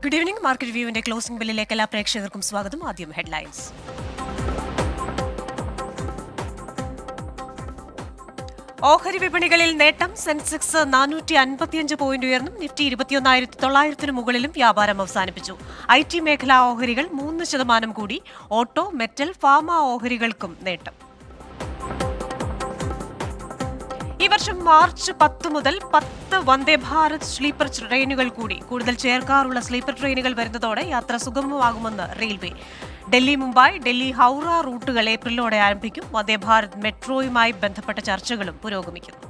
Good evening. Market വ്യൂവിന്റെ closing ബെല്ലിലേക്ക് എല്ലാ പ്രേക്ഷകർക്കും സ്വാഗതം. ആദ്യം ഹെഡ്ലൈൻസ്. ഓഹരി വിപണികളിൽ നേട്ടം. സെൻസെക്സ് 455 പോയിന്റ് ഉയർന്നും നിഫ്റ്റി 21,900 മുകളിലും വ്യാപാരം അവസാനിപ്പിച്ചു. IT മേഖലാ ഓഹരികൾ 3% കൂടി. ഓട്ടോ, മെറ്റൽ, ഫാർമ ഓഹരികൾക്കും നേട്ടം. ഈ വർഷം മാർച്ച് 10 മുതൽ 10 വന്ദേ ഭാരത് സ്ലീപ്പർ ട്രെയിനുകൾ കൂടി. കൂടുതൽ ചേർക്കാറുള്ള സ്ലീപ്പർ ട്രെയിനുകൾ വരുന്നതോടെ യാത്ര സുഗമമാകുമെന്ന് റെയിൽവേ. ഡൽഹി മുംബൈ, ഡൽഹി ഹൗറ റൂട്ടുകൾ ഏപ്രിലോടെ ആരംഭിക്കും. വന്ദേ ഭാരത് മെട്രോയുമായി ബന്ധപ്പെട്ട ചർച്ചകളും പുരോഗമിക്കുന്നു.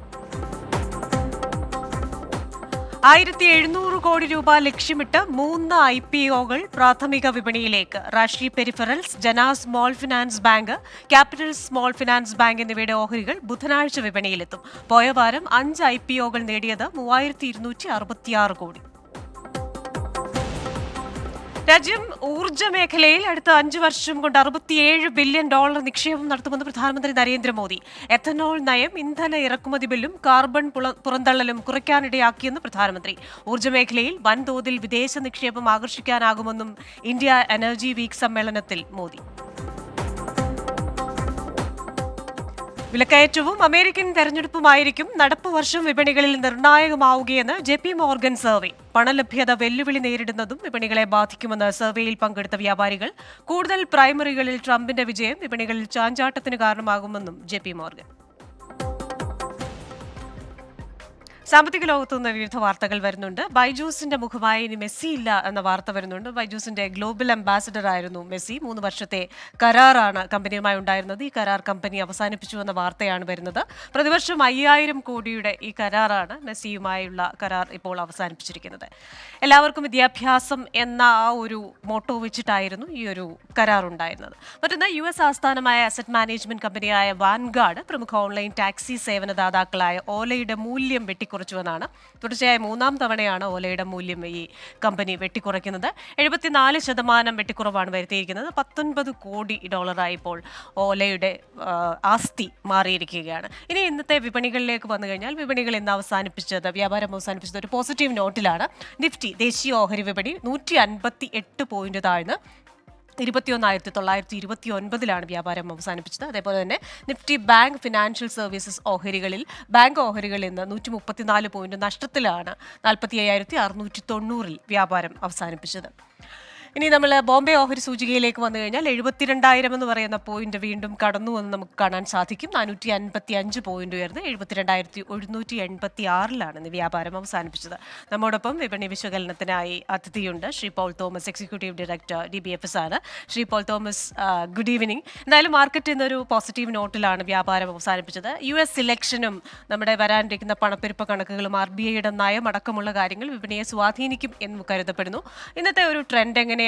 1700 കോടി രൂപ ലക്ഷ്യമിട്ട് 3 IPOകൾ പ്രാഥമിക വിപണിയിലേക്ക്. റാഷി പെരിഫറൽസ്, ജന small finance bank, capital small finance bank എന്നിവയുടെ ഓഹരികൾ ബുധനാഴ്ച വിപണിയിലെത്തും. പോയ വാരം 5 IPOകൾ നേടിയത് 3266 കോടി. രാജ്യം ഊർജ്ജ മേഖലയിൽ അടുത്ത 5 വർഷം കൊണ്ട് $67 ബില്യൺ നിക്ഷേപം നടത്തുമെന്ന് പ്രധാനമന്ത്രി നരേന്ദ്രമോദി. എഥനോൾ നയം, ഇന്ധന ഇറക്കുമതി ബില്ലും കാർബൺ പുറന്തള്ളലും കുറയ്ക്കാനിടയാക്കിയെന്ന് പ്രധാനമന്ത്രി. ഊർജ്ജ മേഖലയിൽ വൻതോതിൽ വിദേശ നിക്ഷേപം ആകർഷിക്കാനാകുമെന്നും ഇന്ത്യ എനർജി വീക്ക് സമ്മേളനത്തിൽ മോദി. വിലക്കയറ്റവും അമേരിക്കൻ തെരഞ്ഞെടുപ്പുമായിരിക്കും നടപ്പ് വർഷം വിപണികളിൽ നിർണായകമാവുകയെന്ന് JP മോർഗൻ സർവേ. പണലഭ്യത വെല്ലുവിളി നേരിടുന്നതും വിപണികളെ ബാധിക്കുമെന്ന് സർവേയിൽ പങ്കെടുത്ത വ്യാപാരികൾ. കൂടുതൽ പ്രൈമറികളിൽ ട്രംപിന്റെ വിജയം വിപണികളിൽ ചാഞ്ചാട്ടത്തിന് കാരണമാകുമെന്നും JP മോർഗൻ. സാമ്പത്തിക ലോകത്തു നിന്ന് വിവിധ വാർത്തകൾ വരുന്നുണ്ട്. ബൈജൂസിന്റെ മുഖമായി ഇനി മെസ്സി ഇല്ല എന്ന വാർത്ത വരുന്നുണ്ട്. ബൈജൂസിന്റെ ഗ്ലോബൽ അംബാസിഡർ ആയിരുന്നു മെസ്സി. 3 വർഷത്തെ കരാറാണ് കമ്പനിയുമായി ഉണ്ടായിരുന്നത്. ഈ കരാർ കമ്പനി അവസാനിപ്പിച്ചു എന്ന വാർത്തയാണ് വരുന്നത്. പ്രതിവർഷം 5000 കോടിയുടെ ഈ കരാറാണ് മെസ്സിയുമായുള്ള കരാർ ഇപ്പോൾ അവസാനിപ്പിച്ചിരിക്കുന്നത്. എല്ലാവർക്കും വിദ്യാഭ്യാസം എന്ന ആ ഒരു മോട്ടോ വെച്ചിട്ടായിരുന്നു ഈ ഒരു കരാർ ഉണ്ടായിരുന്നത്. മറ്റൊന്ന്, US ആസ്ഥാനമായ അസറ്റ് മാനേജ്മെന്റ് കമ്പനിയായ വാൻഗാർഡ് പ്രമുഖ ഓൺലൈൻ ടാക്സി സേവനദാതാക്കളായ ഓലയുടെ മൂല്യം വെട്ടിക്കുറച്ചുവെന്നാണ്. തുടർച്ചയായ 3-ാം തവണയാണ് ഓലയുടെ മൂല്യം ഈ കമ്പനി വെട്ടിക്കുറയ്ക്കുന്നത്. 74% വെട്ടിക്കുറവാണ് വരുത്തിയിരിക്കുന്നത്. $19 കോടി ഇപ്പോൾ ഓലയുടെ ആസ്തി മാറിയിരിക്കുകയാണ്. ഇനി ഇന്നത്തെ വിപണികളിലേക്ക് വന്നു കഴിഞ്ഞാൽ വിപണികൾ ഇന്ന് വ്യാപാരം അവസാനിപ്പിച്ചത് ഒരു പോസിറ്റീവ് നോട്ടിലാണ്. നിഫ്റ്റി ദേശീയ ഓഹരി വിപണി 158 പോയിന്റ് താഴ്ന്ന് 21,929 വ്യാപാരം അവസാനിപ്പിച്ചത്. അതേപോലെ തന്നെ നിഫ്റ്റി ബാങ്ക് ഫിനാൻഷ്യൽ സർവീസസ് ഓഹരികളിൽ ബാങ്ക് ഓഹരികളിൽ നിന്ന് 134 പോയിന്റ് നഷ്ടത്തിലാണ് 45,690 വ്യാപാരം അവസാനിപ്പിച്ചത്. ഇനി നമ്മൾ ബോംബെ ഓഹരി സൂചികയിലേക്ക് വന്നു കഴിഞ്ഞാൽ 72,000 എന്ന് പറയുന്ന പോയിന്റ് വീണ്ടും കടന്നു എന്ന് നമുക്ക് കാണാൻ സാധിക്കും. 455 പോയിന്റ് ഉയർന്ന് 72,186 ഇന്ന് വ്യാപാരം അവസാനിപ്പിച്ചത്. നമ്മോടൊപ്പം വിപണി വിശകലനത്തിനായി അതിഥിയുണ്ട്. Shri Paul Thomas, executive director DBFS ആണ്. Shri Paul Thomas, good evening. എന്തായാലും മാർക്കറ്റ് ഇന്നൊരു പോസിറ്റീവ് നോട്ടിലാണ് വ്യാപാരം അവസാനിപ്പിച്ചത്. US ഇലക്ഷനും നമ്മുടെ വരാനിരിക്കുന്ന പണപ്പെരുപ്പ കണക്കുകളും RBIയുടെ നയമടക്കമുള്ള കാര്യങ്ങൾ വിപണിയെ സ്വാധീനിക്കും എന്ന് കരുതപ്പെടുന്നു. ഇന്നത്തെ ഒരു ട്രെൻഡ് എങ്ങനെയായിരുന്നു?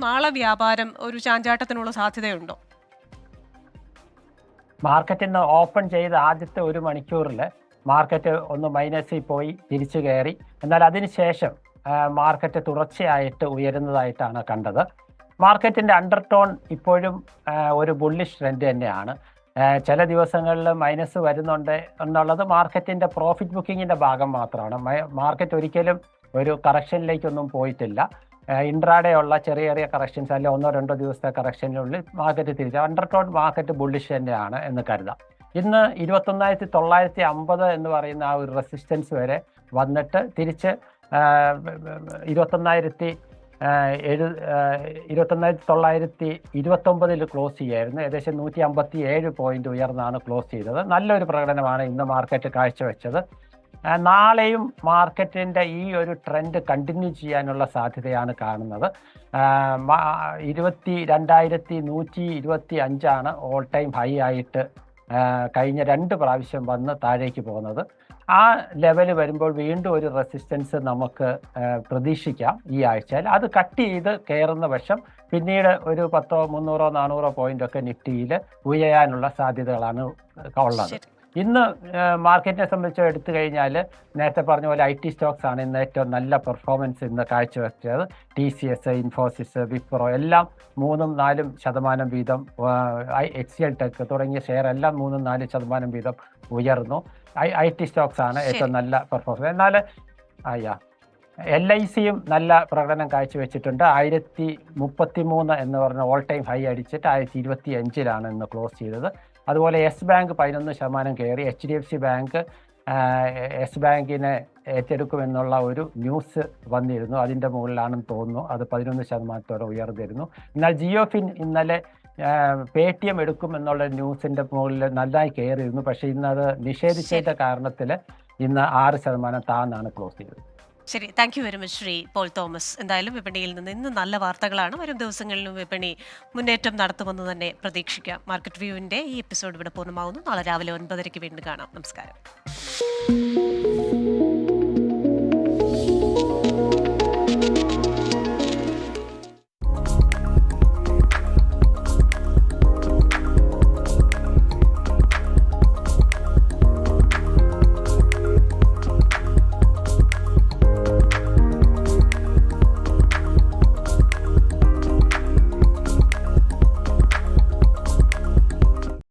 നാളെ വ്യാപാരം ഒരു ചാഞ്ചാട്ടത്തിനുള്ള സാധ്യതയുണ്ടോ? മാർക്കറ്റ് ഇന്ന് ഓപ്പൺ ചെയ്ത ആദ്യത്തെ 1 മണിക്കൂറിൽ മാർക്കറ്റ് ഒന്ന് മൈനസിൽ പോയി തിരിച്ചു കയറി. എന്നാൽ അതിനുശേഷം മാർക്കറ്റ് തുടർച്ചയായിട്ട് ഉയരുന്നതായിട്ടാണ് കണ്ടത്. മാർക്കറ്റിൻ്റെ അണ്ടർടോൺ ഇപ്പോഴും ഒരു ബുള്ളിഷ് ട്രെൻഡ് തന്നെയാണ്. ചില ദിവസങ്ങളിൽ മൈനസ് വരുന്നുണ്ട് എന്നുള്ളത് മാർക്കറ്റിൻ്റെ പ്രോഫിറ്റ് ബുക്കിങ്ങിൻ്റെ ഭാഗം മാത്രമാണ്. മാർക്കറ്റ് ഒരിക്കലും ഒരു കറക്ഷനിലേക്കൊന്നും പോയിട്ടില്ല. ഇൻട്രാഡേ ഉള്ള ചെറിയ കറക്ഷൻസ് അല്ലെ 1-2 ദിവസത്തെ കറക്ഷനുള്ളിൽ മാർക്കറ്റ് തിരിച്ചു. അണ്ടർടോൺ മാർക്കറ്റ് ബുള്ളിഷ് തന്നെയാണ് എന്ന് കരുതാം. ഇന്ന് 21,950 എന്ന് പറയുന്ന ആ ഒരു റെസിസ്റ്റൻസ് വരെ വന്നിട്ട് തിരിച്ച് 21,929 ക്ലോസ് ചെയ്യായിരുന്നു. ഏകദേശം 157 പോയിന്റ് ഉയർന്നാണ് ക്ലോസ് ചെയ്തത്. നല്ലൊരു പ്രകടനമാണ് ഇന്ന് മാർക്കറ്റ് കാഴ്ചവെച്ചത്. നാളെയും മാർക്കറ്റിൻ്റെ ഈ ഒരു ട്രെൻഡ് കണ്ടിന്യൂ ചെയ്യാനുള്ള സാധ്യതയാണ് കാണുന്നത്. 22,125 ഓൾ ടൈം ഹൈ ആയിട്ട് കഴിഞ്ഞ 2 പ്രാവശ്യം വന്ന് താഴേക്ക് പോകുന്നത്. ആ ലെവൽ വരുമ്പോൾ വീണ്ടും ഒരു റെസിസ്റ്റൻസ് നമുക്ക് പ്രതീക്ഷിക്കാം ഈ ആഴ്ചയിൽ. അത് കട്ട് ചെയ്ത് കയറുന്ന പക്ഷം പിന്നീട് ഒരു 100, 300, 400 പോയിന്റൊക്കെ നിഫ്റ്റിയിൽ ഉയരാനുള്ള സാധ്യതകളാണ് ഉള്ളത്. ഇന്ന് മാർക്കറ്റിനെ സംബന്ധിച്ച് എടുത്തു കഴിഞ്ഞാൽ നേരത്തെ പറഞ്ഞ പോലെ IT സ്റ്റോക്സ് ആണ് ഇന്ന് ഏറ്റവും നല്ല പെർഫോമൻസ് ഇന്ന് കാഴ്ചവെച്ചത്. TCS, ഇൻഫോസിസ്, വിപ്രോ എല്ലാം 3-4% വീതം, HCL ടെക് തുടങ്ങിയ ഷെയർ എല്ലാം 3-4% വീതം ഉയർന്നു. IT സ്റ്റോക്സ് ആണ് ഏറ്റവും നല്ല പെർഫോമൻസ്. എന്നാൽ LICയും നല്ല പ്രകടനം കാഴ്ചവെച്ചിട്ടുണ്ട്. 1033 എന്ന് പറഞ്ഞ ഓൾ ടൈം ഹൈ അടിച്ചിട്ട് 1025 ഇന്ന് ക്ലോസ് ചെയ്തത്. അതുപോലെ യെസ് ബാങ്ക് 11% കയറി. HDFC ബാങ്ക് യെസ് ബാങ്കിനെ ഏറ്റെടുക്കുമെന്നുള്ള ഒരു ന്യൂസ് വന്നിരുന്നു. അതിൻ്റെ മുകളിലാണെന്ന് തോന്നുന്നു. അത് 11% ഉയർന്നിരുന്നു. എന്നാൽ ജിയോഫിൻ ഇന്നലെ പേടിഎം എടുക്കും എന്നുള്ള ന്യൂസിൻ്റെ മുകളിൽ നന്നായി കയറിയിരുന്നു. പക്ഷേ ഇന്നത് നിഷേധിച്ചതിൻ്റെ കാരണത്തിൽ ഇന്ന് 6% താന്നാണ് ക്ലോസ് ചെയ്തത്. ശരി, thank you very much Shri Paul Thomas. എന്തായാലും വിപണിയിൽ നിന്ന് ഇന്ന് നല്ല വാർത്തകളാണ്. വരും ദിവസങ്ങളിലും വിപണി മുന്നേറ്റം നടത്തുമെന്ന് തന്നെ പ്രതീക്ഷിക്കാം. മാർക്കറ്റ് വ്യൂവിൻ്റെ ഈ എപ്പിസോഡ് ഇവിടെ പൂർണ്ണമാകുന്നു. നാളെ രാവിലെ 9:30 വീണ്ടും കാണാം. നമസ്കാരം.